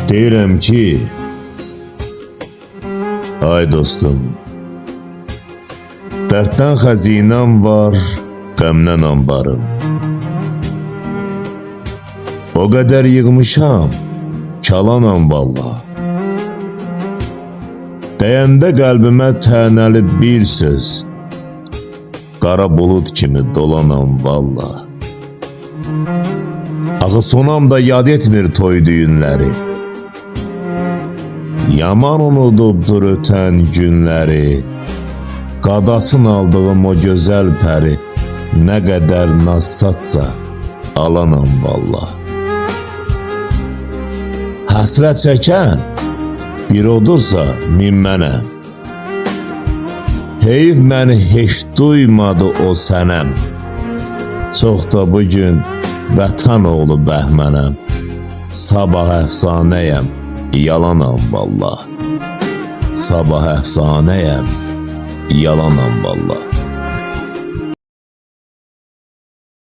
Deyirəm ki, ay dostum, dərddən xəzinəm var, qəmdən ambarım. O qədər yığmışam, kalanam valla. Deyəndə qəlbimə tənəli bir söz, qara bulut kimi dolanam valla. Axı sonam da yad etmir toy düyünləri. Yaman unudubdur ötən günləri. Qadasın aldığım o gözəl pəri, nə qədər naz satsa alanam valla. Həsrət çəkən bir odursa min mənəm. Heyf məni heç duymadı o sənəm. Çox da bugün vətən oğlu bəhmənəm. Sabah əfsanəyəm, yalanam valla. Sabah əfsanəyəm, yalanam valla.